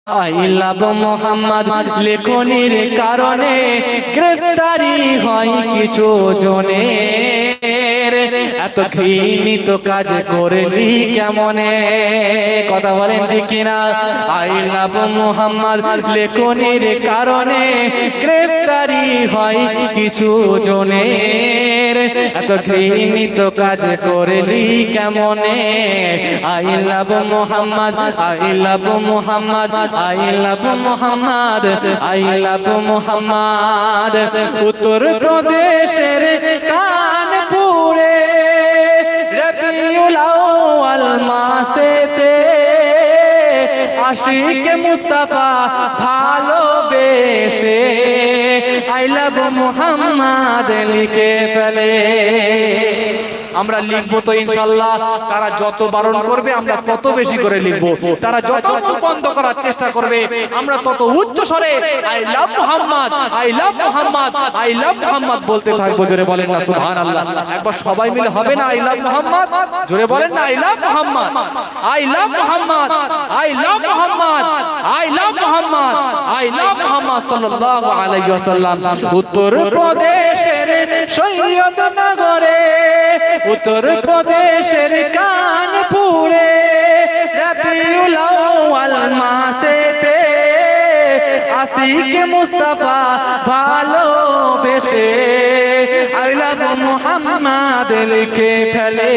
I love Mohammad লেখনির কারণে গ্রেফতারি হয় কিছু জনের, এত ঘৃণিত কাজ করলি কেমনে, কথা বলেন ঠিক কিনা? I love মোহাম্মদ লেখনির কারণে গ্রেফতারি হয় কিছু জনের, এত ঘৃণিত কাজ করলি কেমনে। I love Mohammad, I love Mohammad, I love Mohammad, I love Mohammad. উত্তর প্রদেশের কানপুরে রবিউল আউয়াল মাসেতে আশিক মুস্তাফা ভালোবেসে I love মোহাম্মদ লিখে ফেলে। আমরা লিখবো তো ইনশাআল্লাহ, তারা যত বারণ করবে আমরা তত বেশি করে লিখবো, তারা যত মুখ বন্ধ করার চেষ্টা করবে আমরা তত উচ্চ স্বরে I love Muhammad, I love Muhammad, I love Muhammad বলতে থাকবো। জোরে বলেন না সুবহানাল্লাহ। একবার সবাই মিলে হবে না আই লাভ মুহাম্মদ? জোরে বলেন না I love Muhammad, I love Muhammad, I love Muhammad, I love Muhammad, I love Muhammad সাল্লাল্লাহু আলাইহি ওয়াসাল্লাম। উত্তর প্রদেশের সৈয়দনগরে, উত্তর প্রদেশের কানপুরে রবিউল আউয়াল মাসেতে আশিক মুস্তাফা ভালোবেসে I love মোহাম্মদ লিখে ফেলে,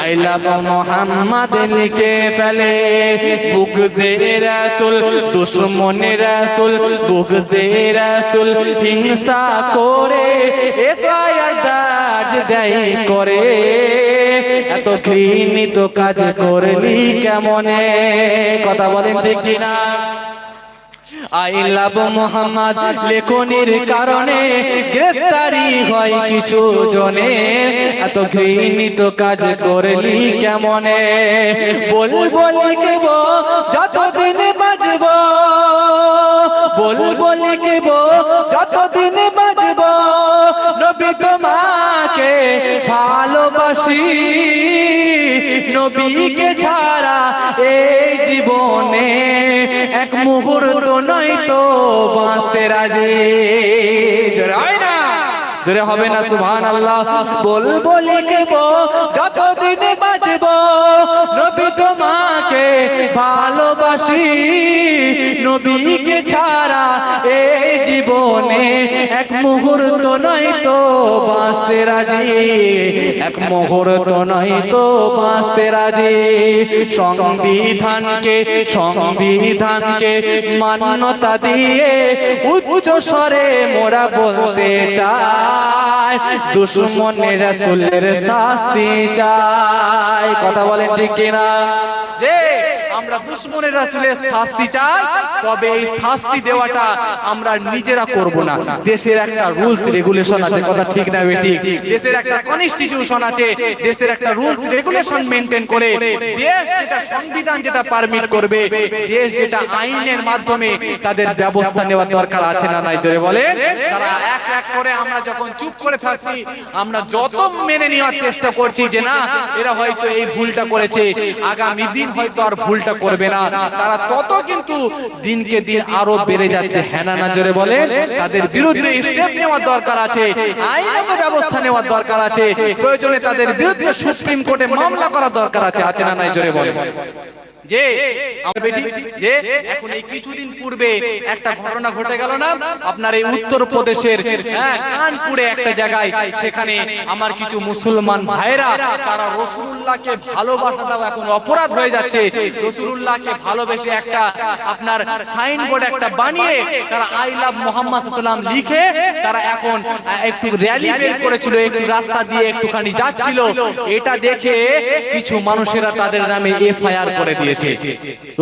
I love মোহাম্মদ লিখে ফেলে। বুগজে রাসূল দুশমনে রাসূল, বুগজে রাসূল হিংসা করে এফআইআর দাজ দেয় করে, এত ঘৃণিত কাজ করলি কেমনে, কথা বলেন ঠিক কিনা? I love মোহাম্মদ লেখনির কারণে গ্রেফতারি হয় কিছু জনের, এত ঘৃণিত কাজ করলি কেমনে। বলবো লিখব যতদিন বাঁচব, বলবো লিখব যতদিন বাঁচব, নবী তোমাকে ভালোবাসি, নবীকে ছাড়া এই জীবনে এক মুহূর্ত নয় তো বাঁচতে রাজি। জোরে হয় না? জোরে হবে না সুবহানাল্লাহ। বলবো লিখব যতদিন বাঁচব, নবী তোমাকে ভালোবাসি, নবীকে ছাড়া এই জীবনে এক মুহূর্ত নয় তো বাঁচতে রাজি, এক মুহূর্ত নয় তো বাঁচতে রাজি। সংবিধানকে, সংবিধানকে মান্যতা দিয়ে উচ্চ স্বরে মোরা বলতে চাই, দুশমনের রাসূলের শাস্তি চাই, কথা বলেন ঠিক কিনা? যে আমরা দুশমনের রাসূলের শাস্তি চাই, তবে এই শাস্তি দেওয়াটা আমরা নিজেরা করব না। দেশের একটা রুলস রেগুলেশন আছে, কথা ঠিক না বেঠিক? দেশের একটা কনস্টিটিউশন আছে, দেশের একটা রুলস রেগুলেশন মেইনটেইন করে দেশ যেটা সংবিধান যেটা পারমিট করবে, দেশ যেটা আইনের মাধ্যমে তাদের ব্যবস্থা নেওয়ার দরকার আছে না নাই? জোরে বলেন। তারা এক এক করে আমরা যখন চুপ করে থাকি, আমরা যত মেনে নেওয়ার চেষ্টা করছি যে না এরা হয়তো এই ভুলটা করেছে, আগামী দিন হয়তো আর ভুলটা করবে না, তারা তত কিন্তু দিনকে দিন আরো বেড়ে যাচ্ছে। হ্যাঁ না? জোরে বলেন। তাদের বিরুদ্ধে স্টেপ নেওয়ার দরকার আছে, আইনত ব্যবস্থা নেওয়ার দরকার আছে, প্রয়োজনে তাদের বিরুদ্ধে সুপ্রিম কোর্টে মামলা করার দরকার আছে, আছে না নাই? জোরে বলেন। যে যে এখন এই কিছুদিন পূর্বে একটা ঘটনা ঘটে গেল না আপনার এই উত্তর প্রদেশের কানপুরে একটা জায়গায়, সেখানে আমার কিছু মুসলমান ভাইরা তারা রাসূলুল্লাহকে ভালোবাসাটা এখন অপরাধ হয়ে যাচ্ছে। রাসূলুল্লাহকে ভালোবেসে একটা আপনার সাইনবোর্ড একটা বানিয়ে তারা আই লাভ মুহাম্মদ সাল্লাল্লাহু আলাইহি লিখে তারা এখন একটু র‍্যালি বের করেছিল, একটু রাস্তা দিয়ে একটুখানি যাচ্ছিল। এটা দেখে কিছু মানুষেরা তাদের নামে এফআইআর করে দিয়েছে।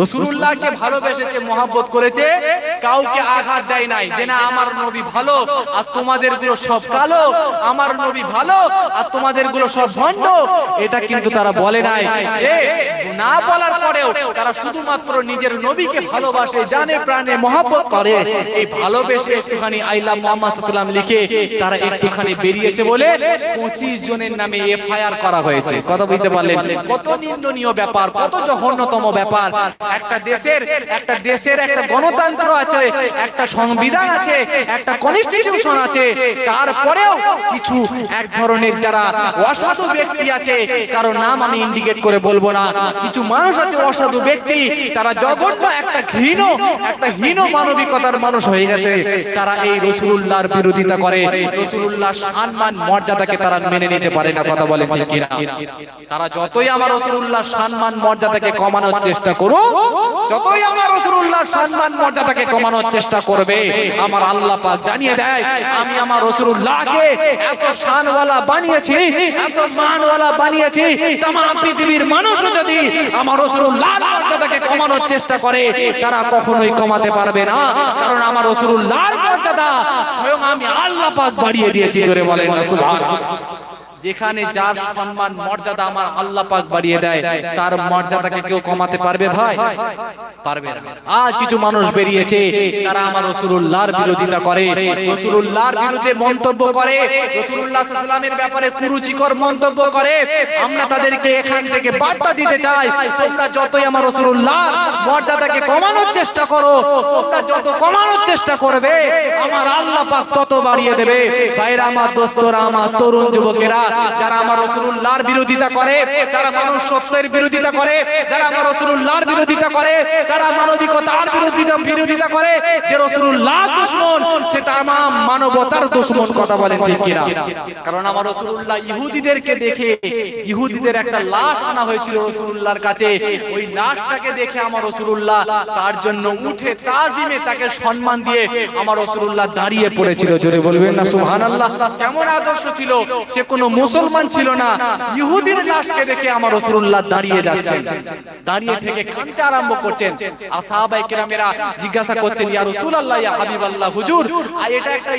রাসূলুল্লাহকে ভালোবেসেছে, মহব্বত করেছে, কাউকে আঘাত দেয় নাই যে না আমার নবী ভালো আর তোমাদের গুলো সব কালো, আমার নবী ভালো আর তোমাদের গুলো সব ভণ্ড, এটা কিন্তু তারা বলে নাই। যে না বলার পরেও তারা শুধুমাত্র নিজের নবীকে ভালোবাসে, জানে প্রাণে মহব্বত করে, এই ভালোবেসে একটুখানি আই লাভ মুহাম্মদ সাল্লাল্লাহু আলাইহি লিখে তারা একটুখানি বেরিয়েছে বলে 25 জনের নামে এফআইআর করা হয়েছে। কথা বুঝতে পারলেন? কত নিন্দনীয় ব্যাপার, কত জঘন্যতম সামান্যতম ব্যাপার। একটা দেশের একটা গণতন্ত্র আছে, একটা সংবিধান আছে, একটা কনস্টিটিউশন আছে, তারপরেও কিছু এক ধরনের যারা অসাধু ব্যক্তি আছে, কারো নাম আমি ইন্ডিকেট করে বলবো না, কিছু মানুষ আছে অসাধু ব্যক্তি, তারা জঘন্য একটা হীন মানবিকতার মানুষ হয়ে গেছে। তারা এই রাসূলুল্লাহর বিরোধিতা করে, রাসূলুল্লাহর সম্মান মর্যাদাকে তারা মেনে নিতে পারে না। কথা বলেন ঠিক কিনা? তারা যতই আমার রাসূলুল্লাহর সম্মান মর্যাদাকে কমানোর চেষ্টা করুক, যতই আমার রাসূলুল্লাহর সম্মান মর্যাদাকে কমানোর চেষ্টা করবে, আমার আল্লাহ পাক জানিয়ে দেয় আমি আমার রাসূলুল্লাহকে এত শানওয়ালা বানিয়েছি, এত মানওয়ালা বানিয়েছি, तमाम পৃথিবীর মানুষও যদি আমার রাসূলুল্লাহর মর্যাদাকে কমানোর চেষ্টা করে, তারা কখনোই কমাতে পারবে না, কারণ আমার রাসূলুল্লাহর মর্যাদা স্বয়ং আমি আল্লাহ পাক বাড়িয়ে দিয়েছি। জোরে বলেন না সুবহানাল্লাহ। যেখানে যার সম্মান মর্যাদা আমার আল্লাহ পাক বাড়িয়ে দেয়, তার মর্যাদাকে কেউ কমাতে পারবে ভাই? পারবে না। আজ কিছু মানুষ বেরিয়েছে, তারা আমার রাসূলুল্লাহর বিরোধিতা করে, রাসূলুল্লাহর বিরুদ্ধে মন্তব্য করে, রাসূলুল্লাহ সাল্লাল্লাহু আলাইহি ওয়াসাল্লামের ব্যাপারে কুরুচিকর মন্তব্য করে। আমরা তাদেরকে এখান থেকে বার্তা দিতে চাই, তোমরা যতই আমার রাসূলুল্লাহর মর্যাদাকে কমানোর চেষ্টা করো, তোমরা যত কমানোর চেষ্টা করবে, আমার আল্লাহ পাক তত বাড়িয়ে দেবে। ভাইরা আমার, দোস্তরা আমার, তরুণ যুবকেরা, যারা আমার রাসূলুল্লাহর বিরোধিতা করে, যারা মানুষ সত্যের বিরোধিতা করে, যারা আমার রাসূলুল্লাহর বিরোধিতা করে, যারা মানবিকতার বিরোধিতা করে, যে রাসূলুল্লাহ দুশমন, সে तमाम মানবতার দুশমন। কথা বলেন ঠিক কিনা? কারণ আমার রাসূলুল্লাহ ইহুদিদেরকে দেখে, ইহুদিদের একটা লাশ আনা হয়েছিল রাসূলুল্লাহর কাছে, ওই লাশটাকে দেখে আমার রাসূলুল্লাহ তার জন্য উঠে তাজিমে তাকে সম্মান দিয়ে আমার রাসূলুল্লাহ দাঁড়িয়ে পড়েছিল। জোরে বলবেন না সুবহানাল্লাহ। কেমন আদর্শ ছিল! সে কোনো মুসলমান ছিল না, ইহুদির লাশকে দেখে আমার রাসূলুল্লাহ দাঁড়িয়ে যাচ্ছেন, দাঁড়িয়ে থেকে কাঁদতে আরম্ভ করছেন। আর সাহাবায়ে কেরামেরা জিজ্ঞাসা করছেন, ইয়া রাসূলুল্লাহ, ইয়া হাবিবাল্লাহ, হুজুর, এটা একটা